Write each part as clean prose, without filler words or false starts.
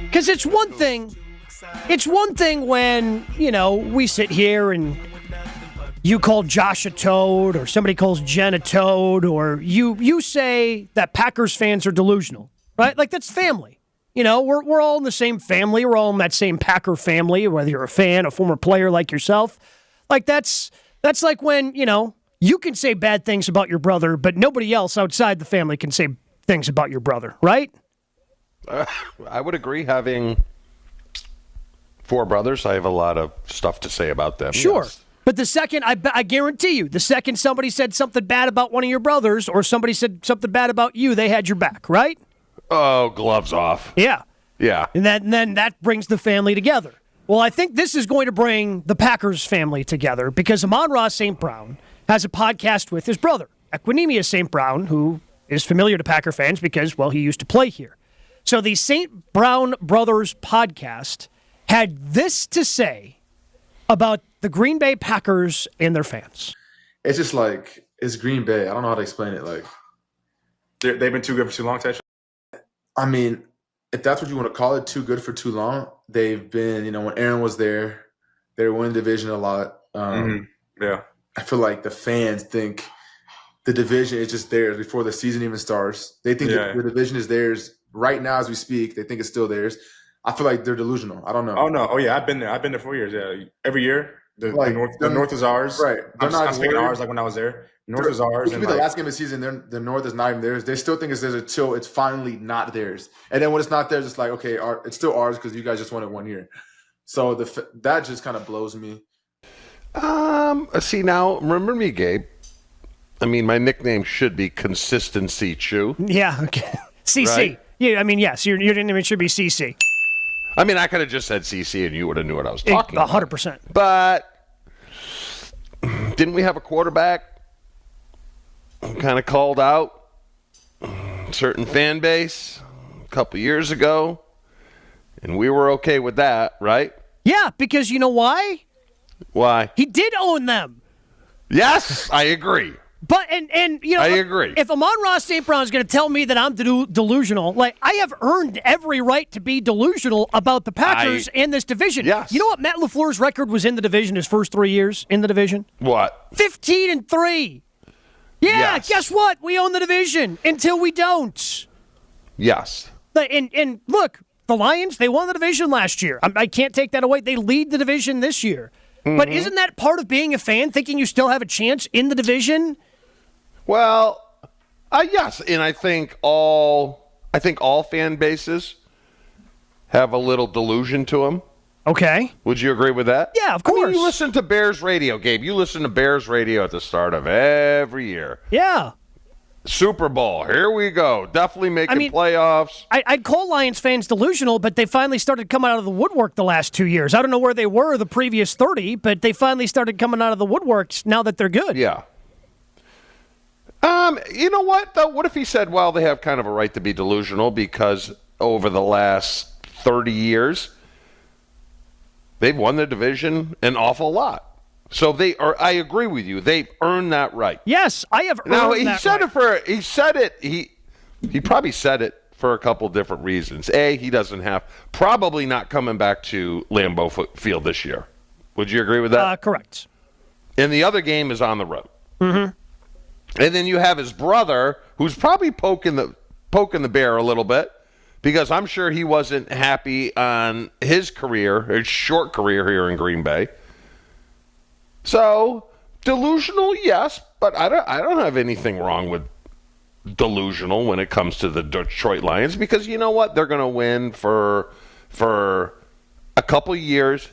Because it's one thing when, we sit here and you call Josh a toad or somebody calls Jen a toad or you say that Packers fans are delusional, right? Like, that's family. We're all in the same family. We're all in that same Packer family, whether you're a fan, a former player like yourself. Like, that's like when, you can say bad things about your brother, but nobody else outside the family can say things about your brother, right? I would agree. Having 4 brothers, I have a lot of stuff to say about them. Sure. Yes. But the second, I guarantee you, the second somebody said something bad about one of your brothers or somebody said something bad about you, they had your back, right? Oh, gloves off. Yeah. Yeah. And then that brings the family together. Well, I think this is going to bring the Packers family together because Amon-Ra St. Brown has a podcast with his brother, 𝘾𝙀𝙀 St. Brown, who is familiar to Packer fans because, well, he used to play here. So the St. Brown Brothers podcast had this to say about the Green Bay Packers and their fans. It's just like, it's Green Bay. I don't know how to explain it. Like, they've been too good for too long, Ted. I mean, if that's what you want to call it, too good for too long. They've been, when Aaron was there, they were winning division a lot. Yeah. I feel like the fans think the division is just theirs before the season even starts. They think the division is theirs right now as we speak. They think it's still theirs. I feel like they're delusional. I don't know. Oh, no. Oh, yeah. I've been there 4 years. Yeah. Every year, the North is ours. Right. I'm speaking ours like when I was there. North is ours. It could be the last game of the season. The North is not even theirs. They still think it's theirs until it's finally not theirs. And then when it's not theirs, it's like, okay, it's still ours because you guys just won it 1 year. So that just kind of blows me. See, now, remember me, Gabe. I mean, my nickname should be Consistency Chew. Yeah, okay. CC. Right? Yeah, I mean, yes, your name should be CC. I mean, I could have just said CC and you would have knew what I was talking about. 100%. But didn't we have a quarterback kind of called out certain fan base a couple years ago? And we were okay with that, right? Yeah, because you know why? Why? He did own them. Yes, I agree. But and I agree. If Amon-Ra St. Brown is going to tell me that I'm delusional, like, I have earned every right to be delusional about the Packers and this division. Yes. You know what Matt LaFleur's record was in the division his first 3 years in the division? What? 15-3. Yeah, Yes. Guess what? We own the division until we don't. Yes. And look, the Lions, they won the division last year. I can't take that away. They lead the division this year. Mm-hmm. But isn't that part of being a fan, thinking you still have a chance in the division? Well, yes, and I think all fan bases have a little delusion to them. Okay. Would you agree with that? Yeah, of course. I mean, you listen to Bears radio, Gabe. You listen to Bears radio at the start of every year. Yeah. Super Bowl, here we go. Definitely making playoffs. I'd call Lions fans delusional, but they finally started coming out of the woodwork the last 2 years. I don't know where they were the previous 30, but they finally started coming out of the woodworks now that they're good. Yeah. You know what, though? What if he said, well, they have kind of a right to be delusional because over the last 30 years, they've won the division an awful lot. So they are. I agree with you. They've earned that right. Yes, I have earned that right. He probably said it for a couple different reasons. A, he doesn't have, probably not coming back to Lambeau Field this year. Would you agree with that? Correct. And the other game is on the road. Mm-hmm. And then you have his brother, who's probably poking the bear a little bit, because I'm sure he wasn't happy on his short career here in Green Bay. So, delusional, yes, but I don't have anything wrong with delusional when it comes to the Detroit Lions, because you know what? They're going to win for a couple years,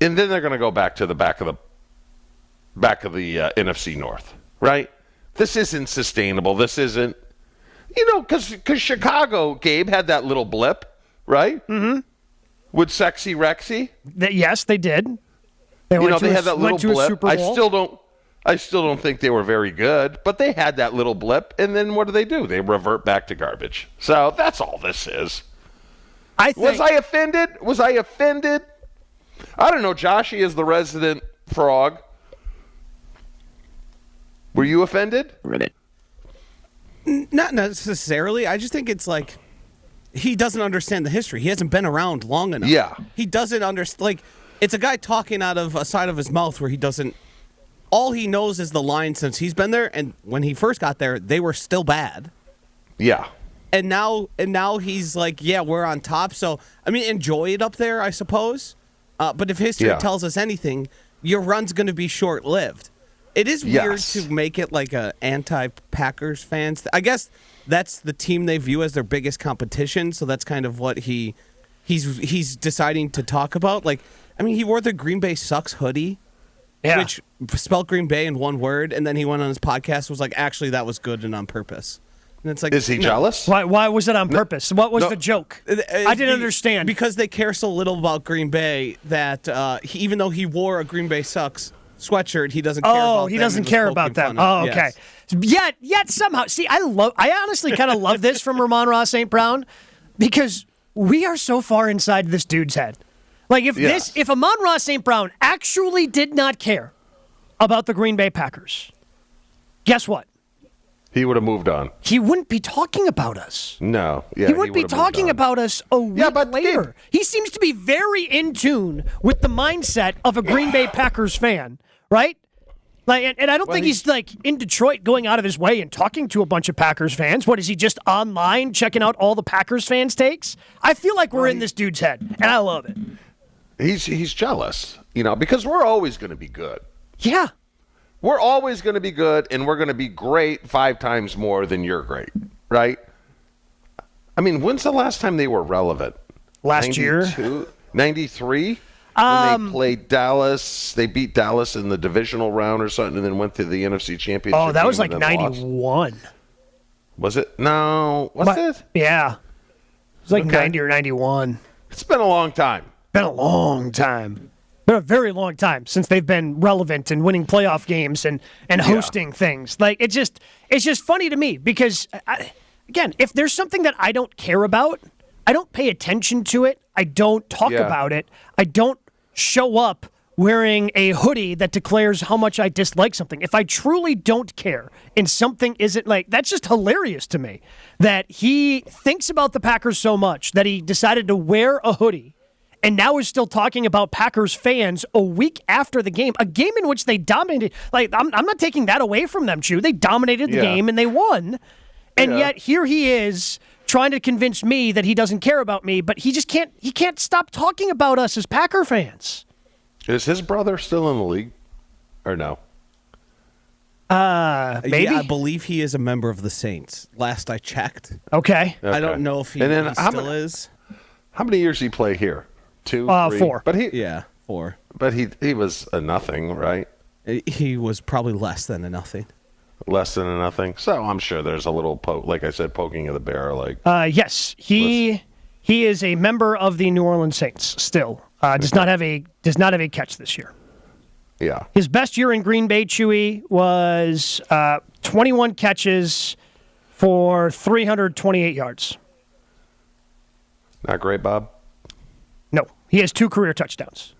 and then they're going to go back to the back of the NFC North, right? This isn't sustainable. This isn't, because Chicago, Gabe, had that little blip, right? Mm-hmm. With Sexy Rexy. Yes, they did. They had that little blip. I still don't think they were very good, but they had that little blip, and then what do? They revert back to garbage. So that's all this is. Was I offended? I don't know. Joshy is the resident frog. Were you offended? Not necessarily. I just think it's like, he doesn't understand the history. He hasn't been around long enough. Yeah. He doesn't understand. Like, it's a guy talking out of a side of his mouth where he doesn't. All he knows is the line since he's been there, and when he first got there, they were still bad. Yeah. And now he's like, yeah, we're on top. So, I mean, enjoy it up there, I suppose. But if history tells us anything, your run's going to be short-lived. It is weird to make it like a anti-Packers fans. I guess that's the team they view as their biggest competition. So that's kind of what he's deciding to talk about. Like, I mean, he wore the Green Bay Sucks hoodie, which spelled Green Bay in one word, and then he went on his podcast and was like, actually, that was good and on purpose. And it's like, is he jealous? Why was it on purpose? What was the joke? I didn't understand. Because they care so little about Green Bay that even though he wore a Green Bay Sucks sweatshirt, he doesn't care about them. Oh, he doesn't care about them. Oh, okay. Yes. Yet somehow, see, I honestly kind of love this from Amon-Ra St. Brown because we are so far inside this dude's head. Like if Amon-Ra St. Brown actually did not care about the Green Bay Packers, guess what? He would have moved on. He wouldn't be talking about us. No. Yeah, he wouldn't be talking about us a week later. Gabe, he seems to be very in tune with the mindset of a Green Bay Packers fan, right? Like, and I don't think he's like in Detroit going out of his way and talking to a bunch of Packers fans. What, is he just online checking out all the Packers fans' takes? I feel like we're in this dude's head, and I love it. He's jealous, because we're always going to be good. Yeah. We're always going to be good, and we're going to be great 5 times more than you're great, right? I mean, when's the last time they were relevant? Last year? 93? When they played Dallas. They beat Dallas in the divisional round or something and then went to the NFC Championship. Oh, that was like 91. Was it? No. Was it? Yeah. It was like 90 or 91. It's been a long time. Been a long time. Been a very long time since they've been relevant and winning playoff games and hosting things. Like it's just funny to me because again, if there's something that I don't care about, I don't pay attention to it. I don't talk about it. I don't show up wearing a hoodie that declares how much I dislike something. If I truly don't care and something isn't like, that's just hilarious to me that he thinks about the Packers so much that he decided to wear a hoodie and now is still talking about Packers fans a week after the game, a game in which they dominated. Like, I'm not taking that away from them, Chew. They dominated the game and they won. And yet here he is trying to convince me that he doesn't care about me, but he just can't stop talking about us as Packer fans. Is his brother still in the league or no? Maybe. Yeah, I believe he is a member of the Saints. Last I checked. Okay. I don't know if he still is. How many years did he play here? 2, 3? 4. But 4. But he was a nothing, right? He was probably less than a nothing. Less than a nothing. So I'm sure there's a little like I said, poking of the bear. Like yes, he is a member of the New Orleans Saints. Still does not have a catch this year. Yeah. His best year in Green Bay, Chewy, was 21 catches for 328 yards. Not great, Bob? No, he has 2 career touchdowns.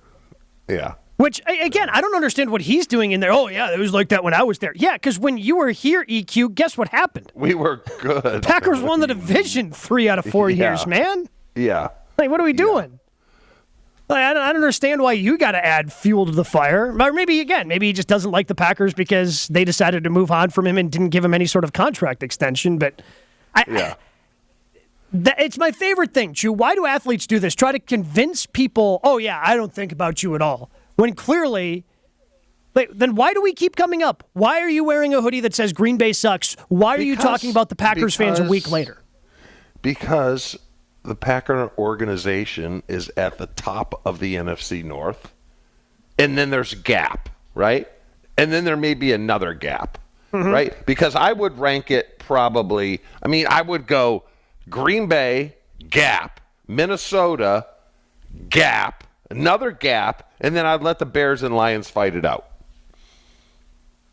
Yeah. Which, again, I don't understand what he's doing in there. Oh, yeah, it was like that when I was there. Yeah, because when you were here, EQ, guess what happened? We were good. Packers won the division 3 out of 4 years, man. Yeah. Like, what are we doing? Like, I don't understand why you got to add fuel to the fire. Or maybe he just doesn't like the Packers because they decided to move on from him and didn't give him any sort of contract extension. But it's my favorite thing, Chew. Why do athletes do this? Try to convince people, oh, yeah, I don't think about you at all. When clearly, then why do we keep coming up? Why are you wearing a hoodie that says Green Bay sucks? Why are you talking about the Packers fans a week later? Because the Packer organization is at the top of the NFC North, and then there's a gap, right? And then there may be another gap, right? Because I would rank it probably, I would go Green Bay, gap, Minnesota, gap, another gap, and then I'd let the Bears and Lions fight it out.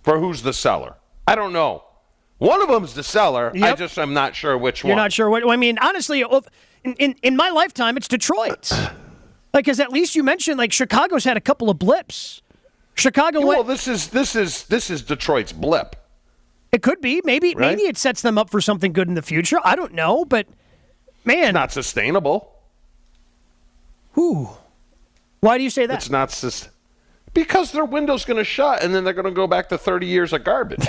For who's the seller? I don't know. One of them's the seller. Yep. I'm not sure which one. You're not sure what. Honestly, in my lifetime, it's Detroit. Because at least you mentioned Chicago's had a couple of blips. This is Detroit's blip. It could be. Maybe it sets them up for something good in the future. I don't know, but Man. It's not sustainable. Who? Why do you say that? It's not because their window's going to shut, and then they're going to go back to 30 years of garbage.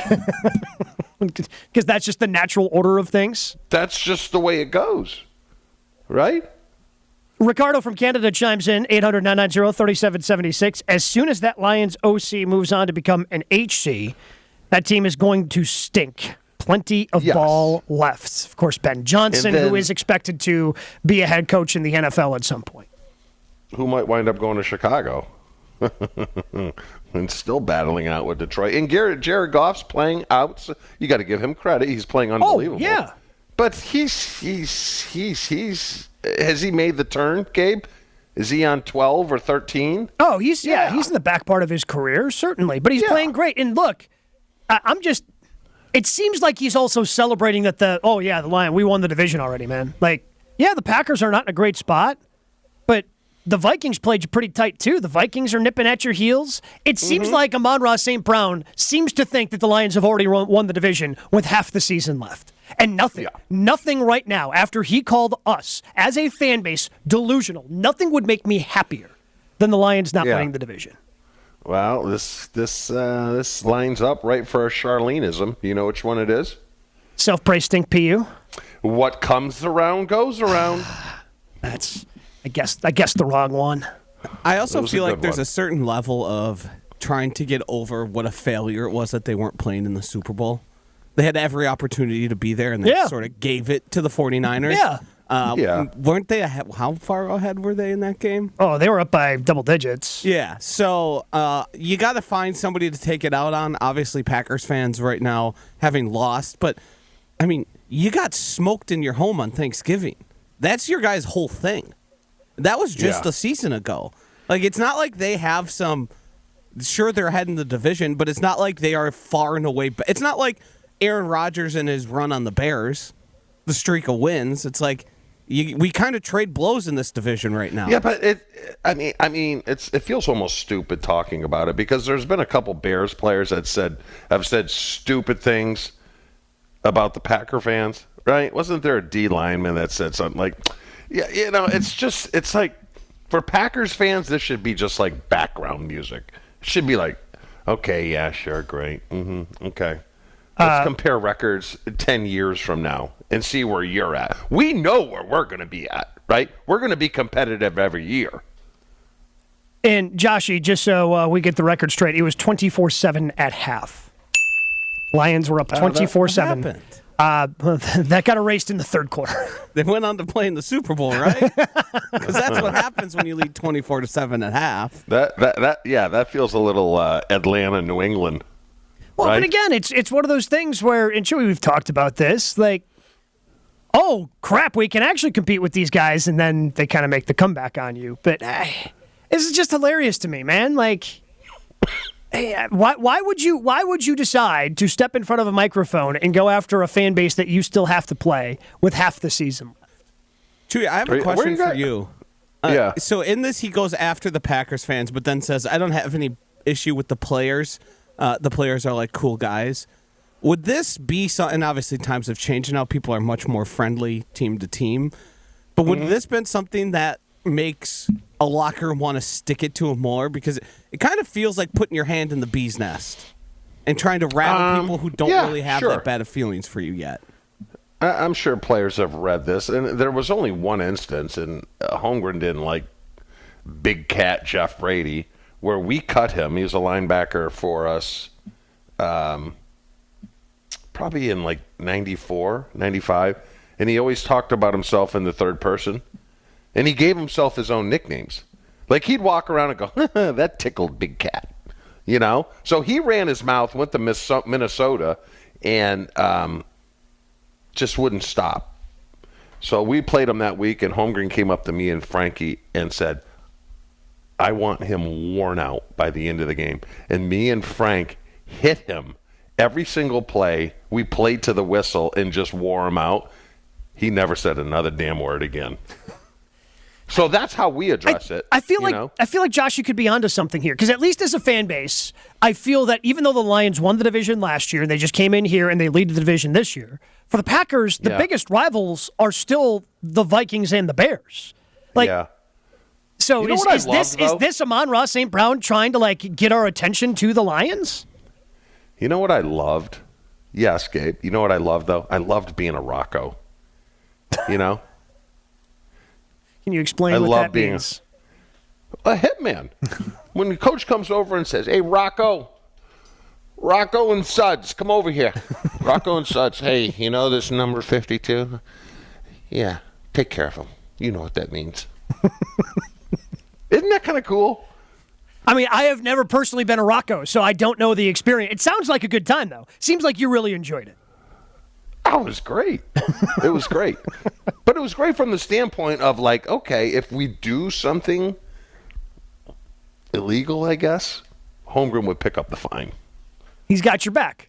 Because that's just the natural order of things? That's just the way it goes, right? Ricardo from Canada chimes in, 800-990-3776. As soon as that Lions OC moves on to become an HC, that team is going to stink. Plenty of ball left. Of course, Ben Johnson, who is expected to be a head coach in the NFL at some point. Who might wind up going to Chicago and still battling out with Detroit. And Jared Goff's playing out. You got to give him credit. He's playing unbelievable. Oh, yeah. But has he made the turn, Gabe? Is he on 12 or 13? Oh, he's in the back part of his career, certainly. But he's playing great. And look, it seems like he's also celebrating that the Lion, we won the division already, man. Like, yeah, the Packers are not in a great spot, but the Vikings played you pretty tight, too. The Vikings are nipping at your heels. It seems like Amon-Ra St. Brown seems to think that the Lions have already won the division with half the season left. And nothing right now, after he called us, as a fan base, delusional, nothing would make me happier than the Lions not winning the division. Well, this lines up right for a Charleneism. You know which one it is? Self-praise stink PU. What comes around goes around. That's... I guess the wrong one. I also feel like there's a certain level of trying to get over what a failure it was that they weren't playing in the Super Bowl. They had every opportunity to be there, and they sort of gave it to the 49ers. Weren't they ahead? How far ahead were they in that game? Oh, they were up by double digits. Yeah, so you got to find somebody to take it out on. Obviously, Packers fans right now having lost, but, I mean, you got smoked in your home on Thanksgiving. That's your guys' whole thing. That was just a season ago. Like, it's not like they have some... Sure, they're ahead in the division, but it's not like they are far and away... It's not like Aaron Rodgers and his run on the Bears, the streak of wins. It's like, we kind of trade blows in this division right now. Yeah, but it feels almost stupid talking about it, because there's been a couple Bears players that have said stupid things about the Packer fans, right? Wasn't there a D lineman that said something like... Yeah, it's like, for Packers fans, this should be just like background music. It should be like, okay, yeah, sure, great. Okay. Let's compare records 10 years from now and see where you're at. We know where we're going to be at, right? We're going to be competitive every year. And, Joshy, just so we get the record straight, it was 24-7 at half. Lions were up 24-7. That got erased in the third quarter. They went on to play in the Super Bowl, right? Because that's what happens when you lead 24-7 at half. That feels a little Atlanta, New England. Well, right? But again, it's one of those things where, and Chewy, we've talked about this, like, oh, crap, we can actually compete with these guys, and then they kind of make the comeback on you. But this is just hilarious to me, man. Like... Why would you decide to step in front of a microphone and go after a fan base that you still have to play with half the season left? Chewy, I have a question for you. So in this, he goes after the Packers fans, but then says, I don't have any issue with the players. The players are like cool guys. Would this be something, and obviously times have changed now, people are much more friendly team to team, but would this been something that makes a locker room want to stick it to him more? Because it kind of feels like putting your hand in the bee's nest and trying to rattle people who don't really have that bad of feelings for you yet. I'm sure players have read this, and there was only one instance, and Holmgren didn't like Big Cat Jeff Brady, where we cut him. He was a linebacker for us probably in like 94, 95, and he always talked about himself in the third person. And he gave himself his own nicknames. Like, he'd walk around and go, that tickled Big Cat. You know? So he ran his mouth, went to Minnesota, and just wouldn't stop. So we played him that week, and Holmgren came up to me and Frankie and said, I want him worn out by the end of the game. And me and Frank hit him every single play. We played to the whistle and just wore him out. He never said another damn word again. So that's how we address it. I feel like Josh, you could be onto something here, because at least as a fan base, I feel that even though the Lions won the division last year and they just came in here and they lead the division this year, for the Packers, the biggest rivals are still the Vikings and the Bears. So you know is this Amon-Ra St. Brown trying to get our attention to the Lions? You know what I loved? Yes, Gabe. You know what I loved though? I loved being a Rocco. You know. Can you explain what that means? A hitman. When the coach comes over and says, "Hey, Rocco and Suds, come over here." Rocco and Suds, hey, you know this number 52? Yeah, take care of him. You know what that means. Isn't that kind of cool? I mean, I have never personally been a Rocco, so I don't know the experience. It sounds like a good time, though. Seems like you really enjoyed it. Oh, it was great. It was great. But it was great from the standpoint of okay, if we do something illegal, I guess, Holmgren would pick up the fine. He's got your back.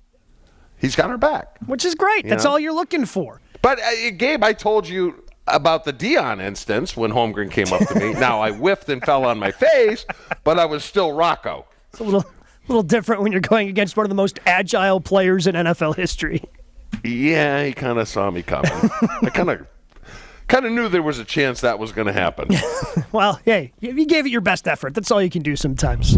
He's got our back. Which is great. That's all you're looking for. But, Gabe, I told you about the Dion instance when Holmgren came up to me. Now, I whiffed and fell on my face, but I was still Rocco. It's a little different when you're going against one of the most agile players in NFL history. Yeah, he kind of saw me coming. I kind of knew there was a chance that was going to happen. Well, hey, you gave it your best effort. That's all you can do sometimes.